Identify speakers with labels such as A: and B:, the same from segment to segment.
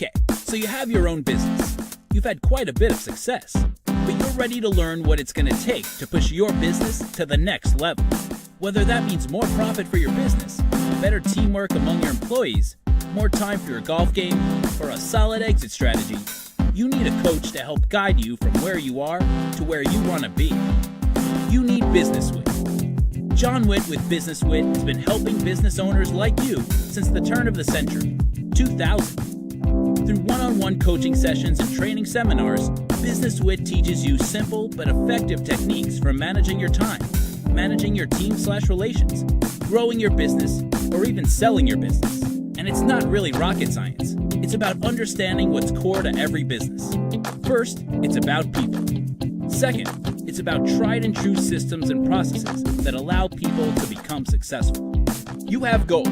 A: Okay, so you have your own business. You've had quite a bit of success, but you're ready to learn what it's going to take to push your business to the next level. Whether that means more profit for your business, better teamwork among your employees, more time for your golf game, or a solid exit strategy, you need a coach to help guide you from where you are to where you want to be. You need Business Wit. John Witt with Business Wit has been helping business owners like you since the turn of the century, 2000. Through one-on-one coaching sessions and training seminars, Business Wit teaches you simple but effective techniques for managing your time, managing your team/relations, growing your business, or even selling your business. And it's not really rocket science. It's about understanding what's core to every business. First, it's about people. Second, it's about tried and true systems and processes that allow people to become successful. You have goals,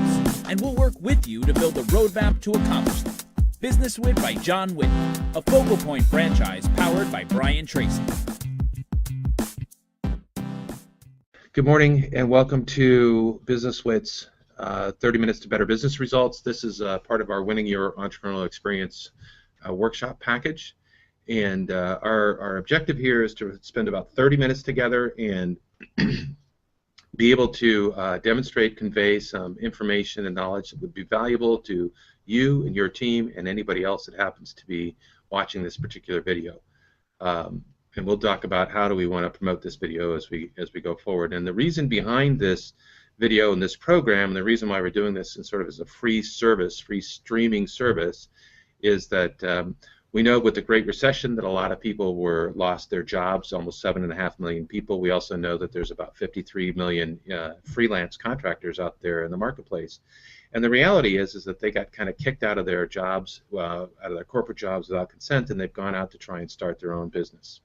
A: and we'll work with you to build a roadmap to accomplish them. Business Wit by John Witt, a Focal Point franchise powered by Brian Tracy.
B: Good morning and welcome to Business Wit's 30 Minutes to Better Business Results. This is part of our Winning Your Entrepreneurial Experience workshop package. And our objective here is to spend about 30 minutes together and be able to demonstrate, convey some information and knowledge that would be valuable to you and your team and anybody else that happens to be watching this particular video. And we'll talk about how do we want to promote this video as we go forward. And the reason behind this video and this program, and the reason why we're doing this in sort of as a free service, free streaming service, is that we know with the Great Recession that a lot of people lost their jobs, almost 7.5 million people. We also know that there's about 53 million freelance contractors out there in the marketplace. And the reality is that they got kind of kicked out of their jobs, out of their corporate jobs without consent, and they've gone out to try and start their own business.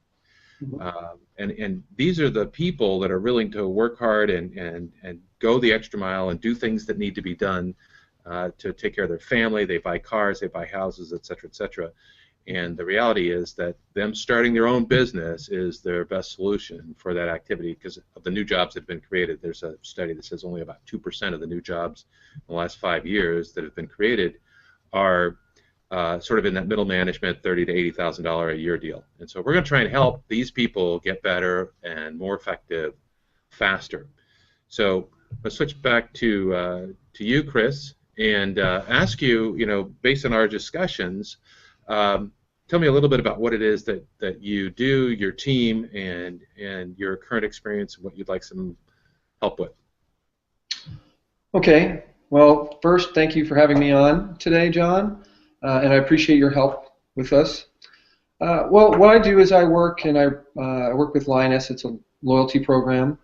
B: And these are the people that are willing to work hard and go the extra mile and do things that need to be done to take care of their family. They buy cars, they buy houses, et cetera, et cetera. And the reality is that them starting their own business is their best solution for that activity because of the new jobs that have been created. There's a study that says only about 2% of the new jobs in the last 5 years that have been created are sort of in that middle management $30,000 to $80,000 a year deal. And so we're going to try and help these people get better and more effective faster. So let's switch back to you, Chris, and ask you, based on our discussions, tell me a little bit about what it is that you do, your team, and your current experience and what you'd like some help with.
C: Okay. Well, first, thank you for having me on today, John, and I appreciate your help with us. Well, what I do is I work with Lyoness. It's a loyalty program,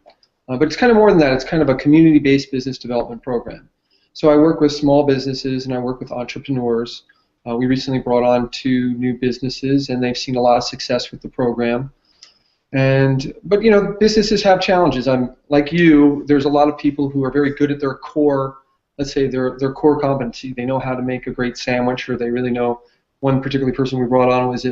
C: but it's kind of more than that. It's kind of a community-based business development program. So I work with small businesses and I work with entrepreneurs. We recently brought on 2 new businesses, and they've seen a lot of success with the program. But businesses have challenges. I'm like you. There's a lot of people who are very good at their core. Let's say their core competency. They know how to make a great sandwich, or they really know. One particular person we brought on was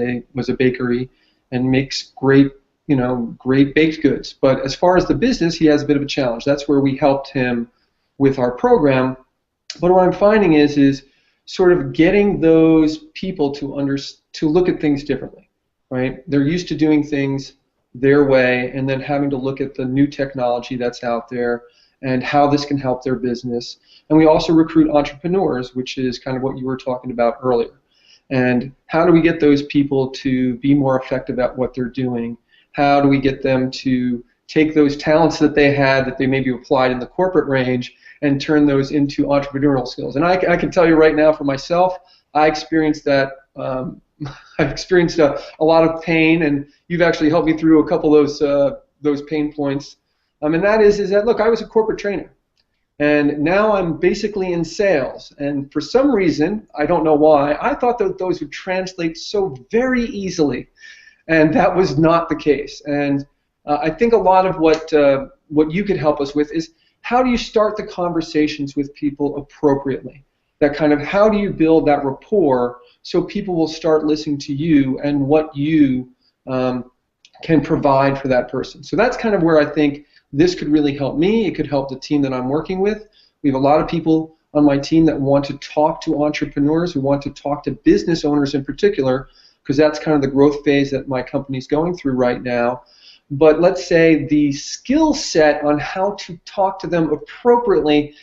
C: a bakery, and makes great baked goods. But as far as the business, he has a bit of a challenge. That's where we helped him with our program. But what I'm finding is sort of getting those people to look at things differently, right? They're used to doing things their way, and then having to look at the new technology that's out there and how this can help their business. And we also recruit entrepreneurs, which is kind of what you were talking about earlier. And how do we get those people to be more effective at what they're doing? How do we get them to take those talents that they had that they maybe applied in the corporate range and turn those into entrepreneurial skills? And I can tell you right now for myself, I experienced that. I've experienced a lot of pain, and you've actually helped me through a couple of those pain points. And that is that, look, I was a corporate trainer, and now I'm basically in sales. And for some reason, I don't know why, I thought that those would translate so very easily, and that was not the case. And I think a lot of what you could help us with is how do you start the conversations with people appropriately? That kind of how do you build that rapport so people will start listening to you and what you can provide for that person. So that's kind of where I think this could really help me. It could help the team that I'm working with. We have a lot of people on my team that want to talk to entrepreneurs, who want to talk to business owners in particular, because that's kind of the growth phase that my company's going through right now. But let's say the skill set on how to talk to them appropriately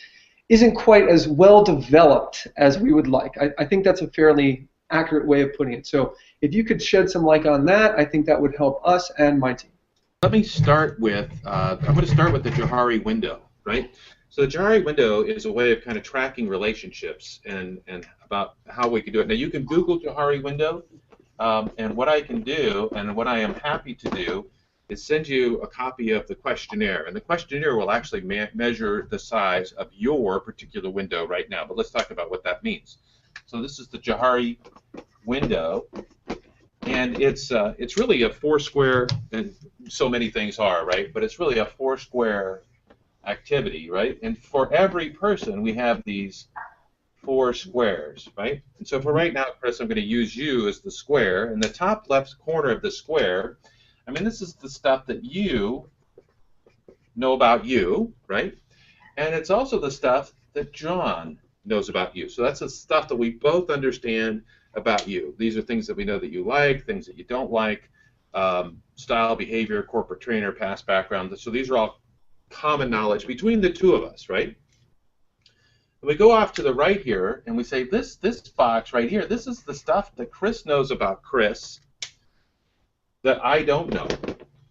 C: isn't quite as well developed as we would like. I think that's a fairly accurate way of putting it. So if you could shed some light on that, I think that would help us and my team.
B: Let me start with, I'm going to start with the Johari window, right? So the Johari window is a way of kind of tracking relationships and about how we can do it. Now you can Google Johari window, and what I can do, and what I am happy to do, is send you a copy of the questionnaire. And the questionnaire will actually measure the size of your particular window right now. But let's talk about what that means. So this is the Johari window, and it's really a four-square, and so many things are, right? But it's really a four-square activity, right? And for every person, we have these 4 squares, right? And so for right now, Chris, I'm going to use you as the square. In the top left corner of the square, I mean, this is the stuff that you know about you, right? And it's also the stuff that John knows about you. So that's the stuff that we both understand about you. These are things that we know that you like, things that you don't like, style, behavior, corporate trainer, past background. So these are all common knowledge between the two of us, right? And we go off to the right here, and we say this box right here, this is the stuff that Chris knows about Chris that I don't know,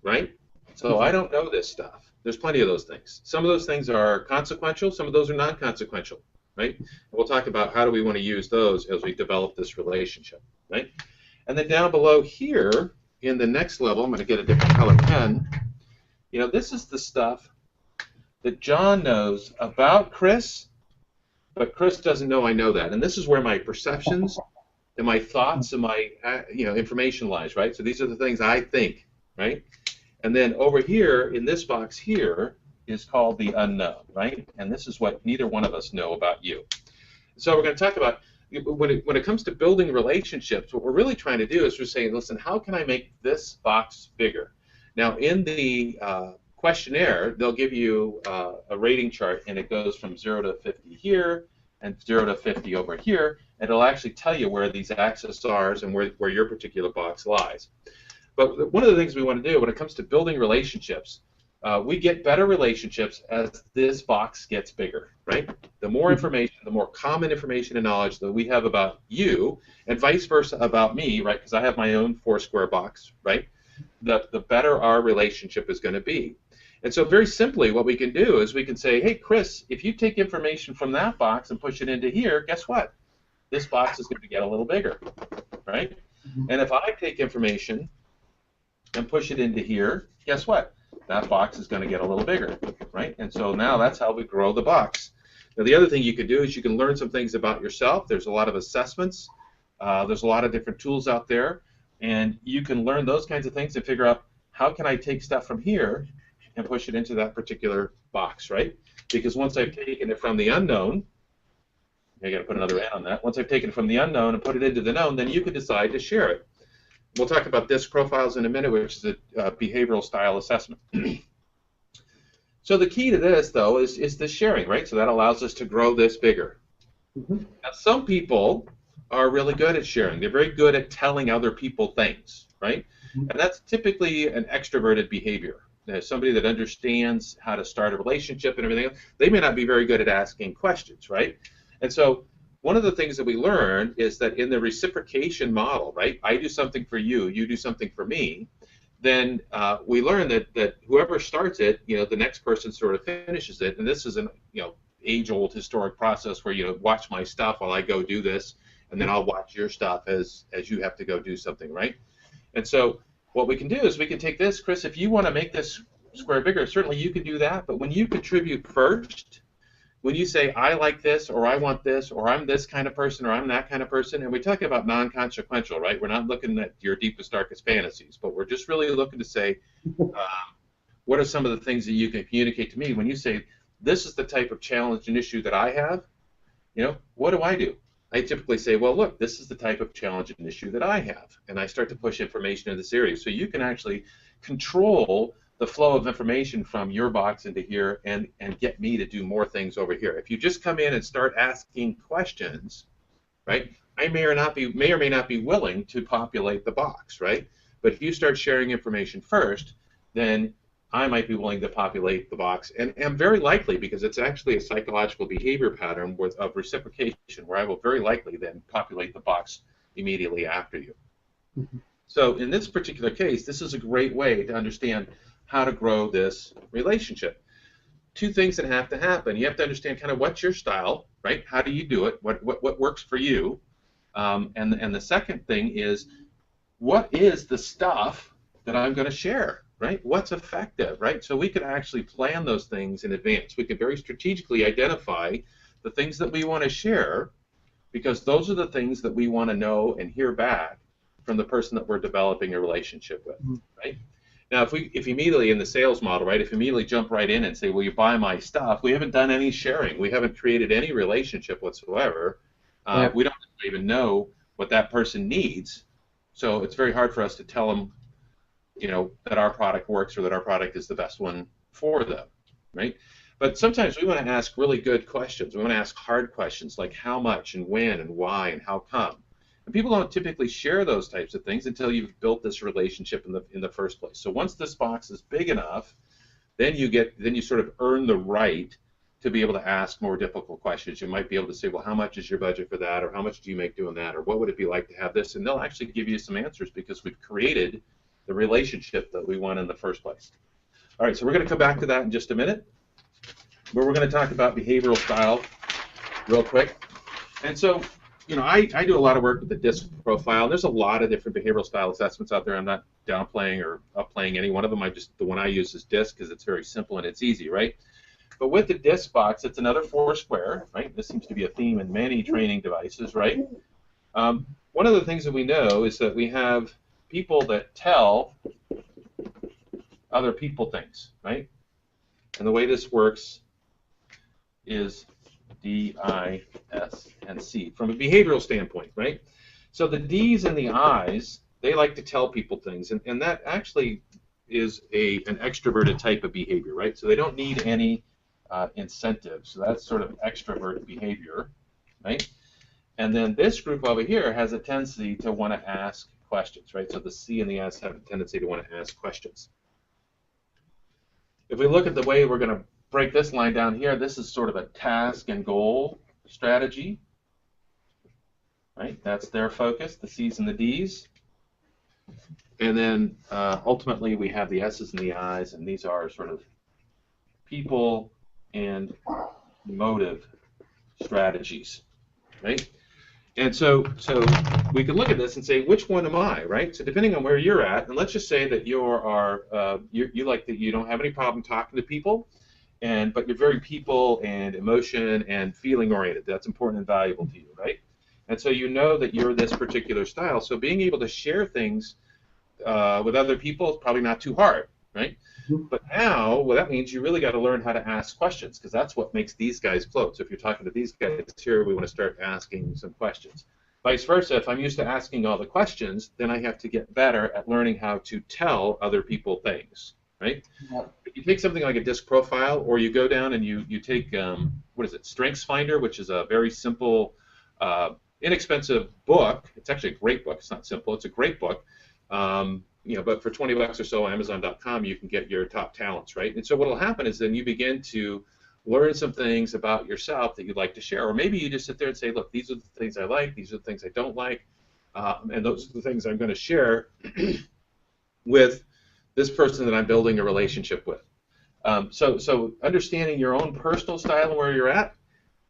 B: right? So I don't know this stuff. There's plenty of those things. Some of those things are consequential, some of those are non-consequential, right? And we'll talk about how do we want to use those as we develop this relationship, right? And then down below here, in the next level, I'm going to get a different color pen. You know, this is the stuff that John knows about Chris, but Chris doesn't know I know that. And this is where my perceptions and my thoughts and my information lies, right? So these are the things I think, right? And then over here in this box here is called the unknown, right? And this is what neither one of us know about you. So we're going to talk about when it comes to building relationships, what we're really trying to do is we're saying, listen, how can I make this box bigger? Now in the questionnaire, they'll give you a rating chart, and it goes from 0 to 50 here and 0 to 50 over here, and it'll actually tell you where these axes are and where your particular box lies. But one of the things we want to do when it comes to building relationships, we get better relationships as this box gets bigger, right? The more information, the more common information and knowledge that we have about you, and vice versa about me, right? Because I have my own 4-square box, right? The better our relationship is going to be. And so very simply what we can do is we can say, hey, Chris, if you take information from that box and push it into here, guess what? This box is going to get a little bigger, right? And if I take information and push it into here, guess what? That box is going to get a little bigger, right? And so now that's how we grow the box. Now the other thing you can do is you can learn some things about yourself. There's a lot of assessments. There's a lot of different tools out there. And you can learn those kinds of things and figure out how can I take stuff from here and push it into that particular box, right? Because once I've taken it from the unknown, I got to put another N on that. Once I've taken it from the unknown and put it into the known, then you can decide to share it. We'll talk about disc profiles in a minute, which is a behavioral style assessment. So the key to this, though, is the sharing, right? So that allows us to grow this bigger. Now, some people are really good at sharing. They're very good at telling other people things, right? And that's typically an extroverted behavior. Somebody that understands how to start a relationship and everything else, they may not be very good at asking questions, right? And so one of the things that we learn is that in the reciprocation model, right, I do something for you, you do something for me, then we learn that whoever starts it, the next person sort of finishes it. And this is an age-old historic process where watch my stuff while I go do this, and then I'll watch your stuff as you have to go do something, right? And so what we can do is we can take this, Chris, if you want to make this square bigger, certainly you can do that, but when you contribute first, when you say, I like this, or I want this, or I'm this kind of person, or I'm that kind of person, and we're talking about non-consequential, right? We're not looking at your deepest, darkest fantasies, but we're just really looking to say, what are some of the things that you can communicate to me when you say, this is the type of challenge and issue that I have, what do? I typically say, well, look, this is the type of challenge and issue that I have, and I start to push information in this area. So you can actually control the flow of information from your box into here and get me to do more things over here. If you just come in and start asking questions, right, I may or may not be willing to populate the box, right? But if you start sharing information first, then I might be willing to populate the box, and am very likely, because it's actually a psychological behavior pattern of reciprocation, where I will very likely then populate the box immediately after you.
C: Mhm.
B: So in this particular case, this is a great way to understand how to grow this relationship. Two things that have to happen. You have to understand kind of what's your style, right? How do you do it? What works for you? And the second thing is, what is the stuff that I'm going to share, right? What's effective, right? So we could actually plan those things in advance. We could very strategically identify the things that we want to share, because those are the things that we want to know and hear back from the person that we're developing a relationship with, right? Now, if immediately in the sales model, right, if you immediately jump right in and say, well, you buy my stuff, we haven't done any sharing. We haven't created any relationship whatsoever. We don't even know what that person needs. So it's very hard for us to tell them, that our product works or that our product is the best one for them, right? But sometimes we want to ask really good questions. We want to ask hard questions like how much and when and why and how come. And people don't typically share those types of things until you've built this relationship in the first place. So once this box is big enough, then you sort of earn the right to be able to ask more difficult questions. You might be able to say, well, how much is your budget for that, or how much do you make doing that, or what would it be like to have this? And they'll actually give you some answers because we've created the relationship that we want in the first place. All right, so we're going to come back to that in just a minute, but we're going to talk about behavioral style real quick. And so, I do a lot of work with the DISC profile. There's a lot of different behavioral style assessments out there. I'm not downplaying or upplaying any one of them. The one I use is DISC because it's very simple and it's easy, right? But with the DISC box, it's another 4-square, right? This seems to be a theme in many training devices, right? One of the things that we know is that we have people that tell other people things, right? And the way this works is D, I, S, and C from a behavioral standpoint, right? So the D's and the I's, they like to tell people things, and that actually is an extroverted type of behavior, right? So they don't need any incentive. So that's sort of extrovert behavior, right? And then this group over here has a tendency to want to ask questions, right? So the C and the S have a tendency to want to ask questions. If we look at the way we're going to break this line down here, this is sort of a task and goal strategy, right? That's their focus, the C's and the D's. And then ultimately we have the S's and the I's, and these are sort of people and motive strategies, right? And so we can look at this and say, which one am I, right? So depending on where you're at, and let's just say that you like that you don't have any problem talking to people, but you're very people and emotion and feeling oriented. That's important and valuable to you, right? And so you know that you're this particular style. So being able to share things with other people is probably not too hard, right? But now, well, that means you really got to learn how to ask questions, because that's what makes these guys float. So if you're talking to these guys here, we want to start asking some questions. Vice versa, if I'm used to asking all the questions, then I have to get better at learning how to tell other people things, right? If you take something like a DISC profile, or you go down and you take, Strengths Finder, which is a very simple, inexpensive book. It's actually a great book. It's not simple. It's a great book. But for $20 or so, Amazon.com, you can get your top talents, right? And so what will happen is then you begin to learn some things about yourself that you'd like to share, or maybe you just sit there and say, look, these are the things I like, these are the things I don't like, and those are the things I'm going to share with this person that I'm building a relationship with. So understanding your own personal style and where you're at,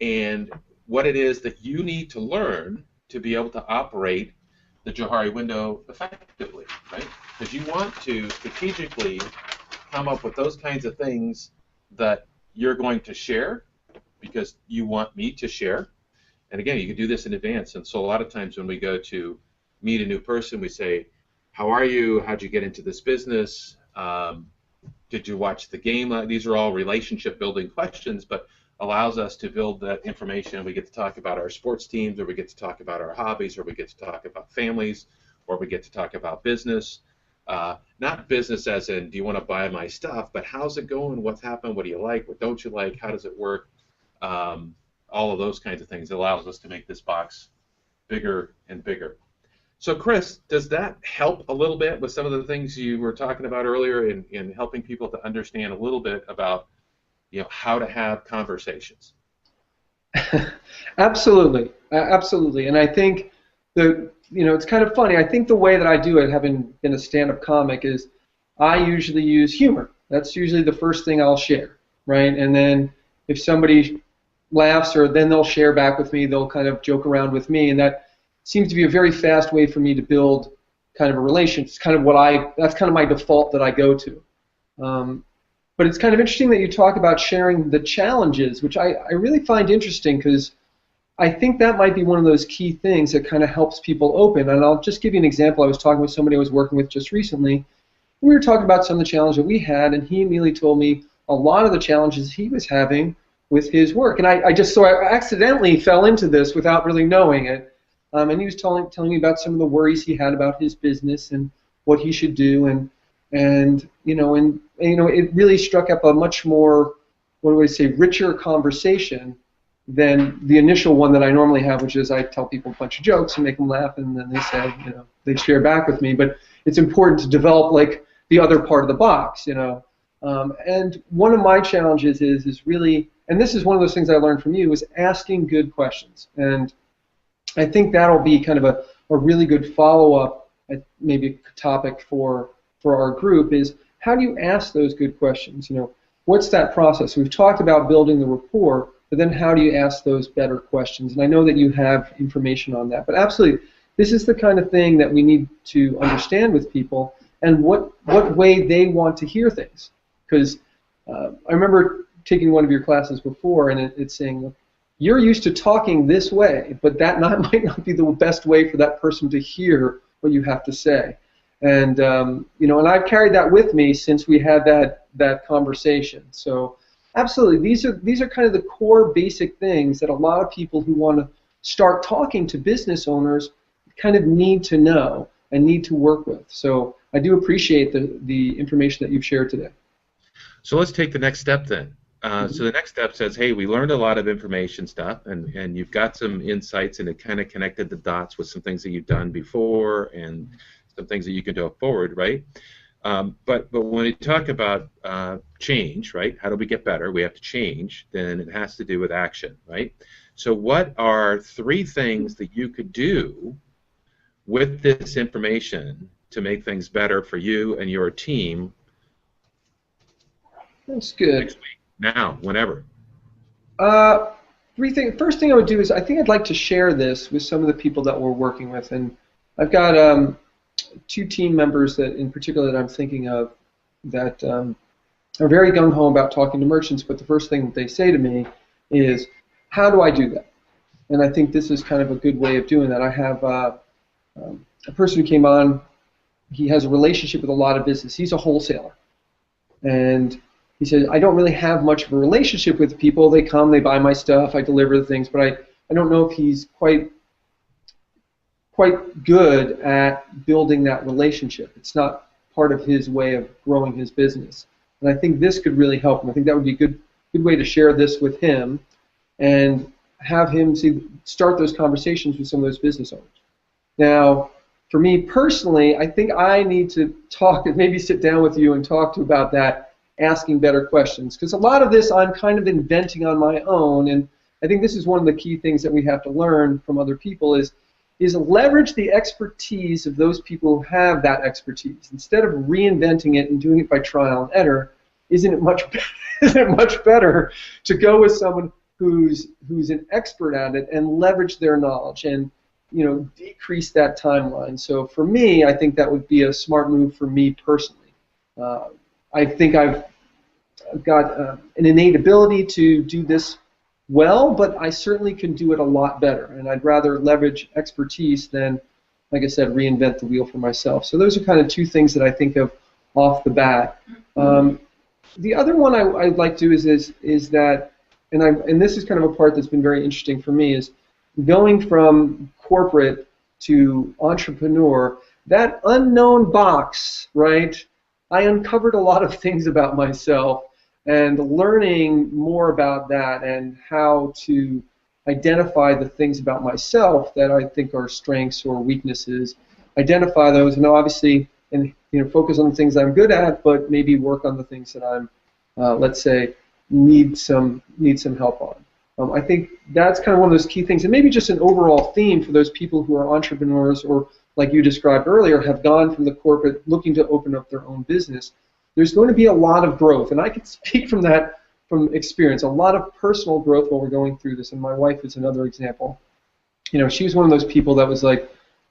B: and what it is that you need to learn to be able to operate the Johari window effectively, right? Because you want to strategically come up with those kinds of things that you're going to share because you want me to share. And again, you can do this in advance. And so a lot of times when we go to meet a new person, we say, how are you? How'd you get into this business? Did you watch the game? These are all relationship building questions, but allows us to build that information. We get to talk about our sports teams, or we get to talk about our hobbies, or we get to talk about families, or we get to talk about business. Not business as in, do you want to buy my stuff, but how's it going? What's happened? What do you like? What don't you like? How does it work? All of those kinds of things. It allows us to make this box bigger and bigger. So Chris, does that help a little bit with some of the things you were talking about earlier in helping people to understand a little bit about how to have conversations?
C: Absolutely, absolutely. And I think it's kind of funny. I think the way that I do it, having been a stand-up comic, is I usually use humor. That's usually the first thing I'll share, right? And then if somebody laughs, or then they'll share back with me, they'll kind of joke around with me, and that seems to be a very fast way for me to build kind of a relationship. It's kind of that's kind of my default that I go to. But it's kind of interesting that you talk about sharing the challenges, which I really find interesting, because I think that might be one of those key things that kind of helps people open. And I'll just give you an example. I was talking with somebody I was working with just recently, and we were talking about some of the challenges that we had, and he immediately told me a lot of the challenges he was having with his work. And I accidentally fell into this without really knowing it. And he was telling me about some of the worries he had about his business and what he should do, and it really struck up a much more, what do I say, richer conversation than the initial one that I normally have, which is I tell people a bunch of jokes and make them laugh, and then they say, they share back with me. But it's important to develop like the other part of the box, And one of my challenges is really, and this is one of those things I learned from you, is asking good questions. And I think that'll be kind of a really good follow-up, maybe a topic for our group, is how do you ask those good questions? What's that process? We've talked about building the rapport, but then how do you ask those better questions? And I know that you have information on that, but absolutely, this is the kind of thing that we need to understand with people, and what way they want to hear things. Because I remember taking one of your classes before, and it's saying, you're used to talking this way, but that might not be the best way for that person to hear what you have to say. And and I've carried that with me since we had that conversation. So absolutely, these are kind of the core basic things that a lot of people who want to start talking to business owners kind of need to know and need to work with. So I do appreciate the information that you've shared today.
B: So let's take the next step then. So the next step says, hey, we learned a lot of information stuff, and you've got some insights, and it kind of connected the dots with some things that you've done before and some things that you can do forward, right? But when you talk about change, right, how do we get better? We have to change, then it has to do with action, right? So what are 3 things that you could do with this information to make things better for you and your team?
C: That's good.
B: Next week, now, whenever.
C: 3 things. First thing I would do is I think I'd like to share this with some of the people that we're working with, and I've got 2 team members that, in particular, that I'm thinking of that are very gung-ho about talking to merchants, but the first thing that they say to me is, how do I do that? And I think this is kind of a good way of doing that. I have a person who came on, he has a relationship with a lot of business. He's a wholesaler. And he said, I don't really have much of a relationship with people. They come, they buy my stuff, I deliver the things, but I don't know if he's quite good at building that relationship. It's not part of his way of growing his business. And I think this could really help him. I think that would be a good way to share this with him and have him start those conversations with some of those business owners. Now, for me personally, I think I need to talk, maybe sit down with you and talk about that, asking better questions. Because a lot of this I'm kind of inventing on my own, and I think this is one of the key things that we have to learn from other people is leverage the expertise of those people who have that expertise. Instead of reinventing it and doing it by trial and error, isn't it much better to go with someone who's an expert at it and leverage their knowledge and decrease that timeline? So for me, I think that would be a smart move for me personally. I think I've got an innate ability to do this well, but I certainly can do it a lot better, and I'd rather leverage expertise than, like I said, reinvent the wheel for myself. So those are kind of 2 things that I think of off the bat. The other one I'd like to do is that, and this is kind of a part that's been very interesting for me, is going from corporate to entrepreneur. that unknown box, right, I uncovered a lot of things about myself, and learning more about that and how to identify the things about myself that I think are strengths or weaknesses, identify those, and obviously, and focus on the things I'm good at, but maybe work on the things that I'm, let's say, need some help on. I think that's kind of one of those key things, and maybe just an overall theme for those people who are entrepreneurs or, like you described earlier, have gone from the corporate looking to open up their own business. There's going to be a lot of growth, and I can speak from that from experience, a lot of personal growth while we're going through this, and my wife is another example. She was one of those people that was like,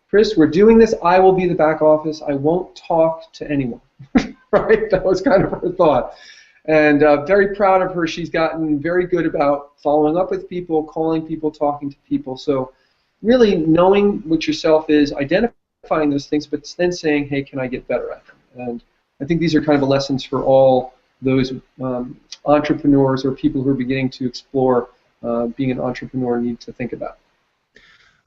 C: Chris, we're doing this, I will be the back office, I won't talk to anyone, right? That was kind of her thought. And very proud of her. She's gotten very good about following up with people, calling people, talking to people. So really knowing what yourself is, identifying those things, but then saying, hey, can I get better at them? And I think these are kind of the lessons for all those entrepreneurs or people who are beginning to explore being an entrepreneur need to think about.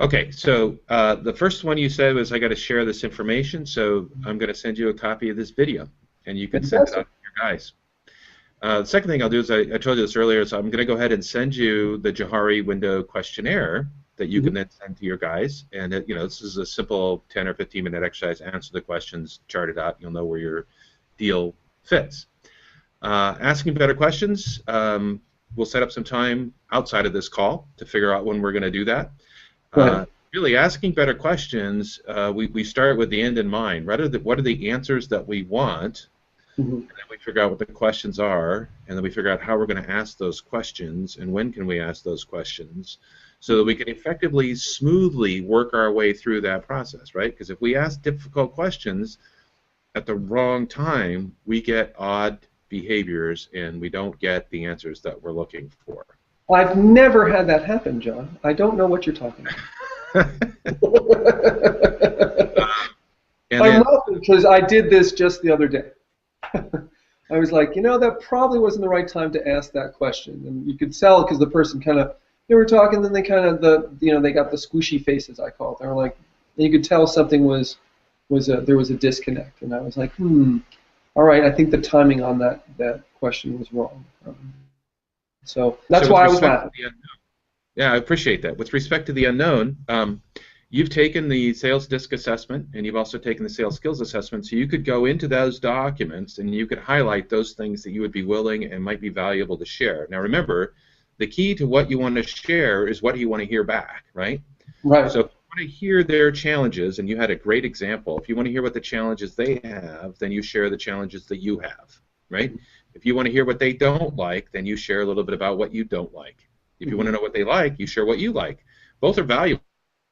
B: Okay, so the first one you said was I got to share this information, so I'm going to send you a copy of this video, and you can send it out to your guys. The second thing I'll do is I told you this earlier, so I'm going to go ahead and send you the Johari window questionnaire that you can then send to your guys. And this is a simple 10 or 15-minute exercise. Answer the questions, chart it out. You'll know where your deal fits. Asking better questions. We'll set up some time outside of this call to figure out when we're going to do that. Really, asking better questions. We start with the end in mind. What are the answers that we want? And then we figure out what the questions are, and then we figure out how we're going to ask those questions and when can we ask those questions so that we can effectively, smoothly work our way through that process, right? Because if we ask difficult questions at the wrong time, we get odd behaviors and we don't get the answers that we're looking for.
C: I've never had that happen, John. I don't know what you're talking about. I'm laughing because I did this just the other day. I was like, that probably wasn't the right time to ask that question, and you could tell because the person kind of, they were talking, then they kind of they got the squishy faces, I call it. They were like, you could tell something there was a disconnect, and I was like, all right, I think the timing on that question was wrong. So that's why I was laughing.
B: Yeah, I appreciate that. With respect to the unknown, you've taken the sales disc assessment and you've also taken the sales skills assessment, so you could go into those documents and you could highlight those things that you would be willing and might be valuable to share. Now remember, the key to what you want to share is what you want to hear back, right?
C: Right.
B: So if you want to hear their challenges, and you had a great example, if you want to hear what the challenges they have, then you share the challenges that you have, right? If you want to hear what they don't like, then you share a little bit about what you don't like. If you want to know what they like, you share what you like. Both are valuable,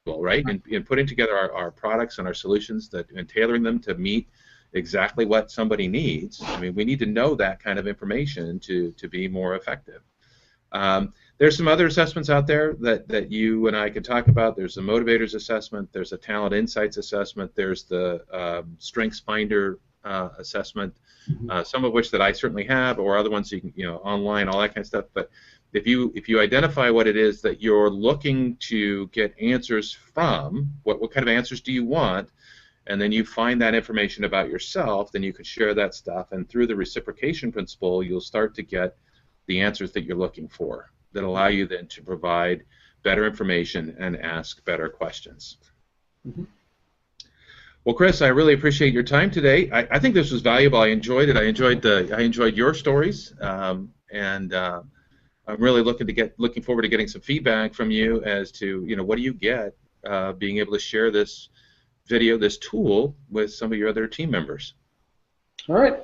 B: right? And putting together our products and our solutions and tailoring them to meet exactly what somebody needs. I mean, we need to know that kind of information to be more effective. There's some other assessments out there that you and I could talk about. There's the Motivators Assessment. There's a Talent Insights Assessment. There's the Strengths Finder assessment, some of which that I certainly have, or other ones you can, online, all that kind of stuff. But if you identify what it is that you're looking to get answers from, what kind of answers do you want, and then you find that information about yourself, then you can share that stuff, and through the reciprocation principle, you'll start to get the answers that you're looking for that allow you then to provide better information and ask better questions. Well, Chris, I really appreciate your time today. I think this was valuable. I enjoyed it. I enjoyed your stories, and I'm really looking forward to getting some feedback from you as to what do you get being able to share this video, this tool, with some of your other team members.
C: All right,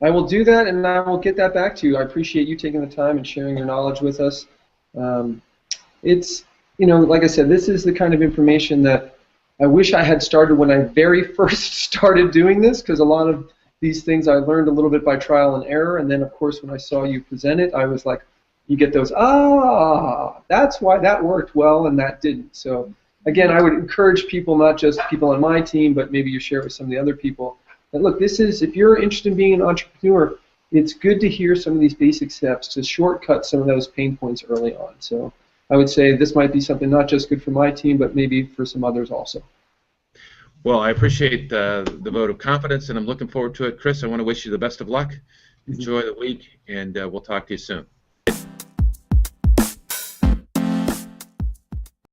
C: I will do that, and I will get that back to you. I appreciate you taking the time and sharing your knowledge with us. It's like I said, this is the kind of information that I wish I had started when I very first started doing this, because a lot of these things I learned a little bit by trial and error, and then of course when I saw you present it, I was like, you get those, that's why that worked well and that didn't. So again, I would encourage people, not just people on my team, but maybe you share it with some of the other people, that look, if you're interested in being an entrepreneur, it's good to hear some of these basic steps to shortcut some of those pain points early on. So I would say this might be something not just good for my team, but maybe for some others also.
B: Well, I appreciate the vote of confidence, and I'm looking forward to it. Chris, I want to wish you the best of luck. Enjoy the week, and we'll talk to you soon.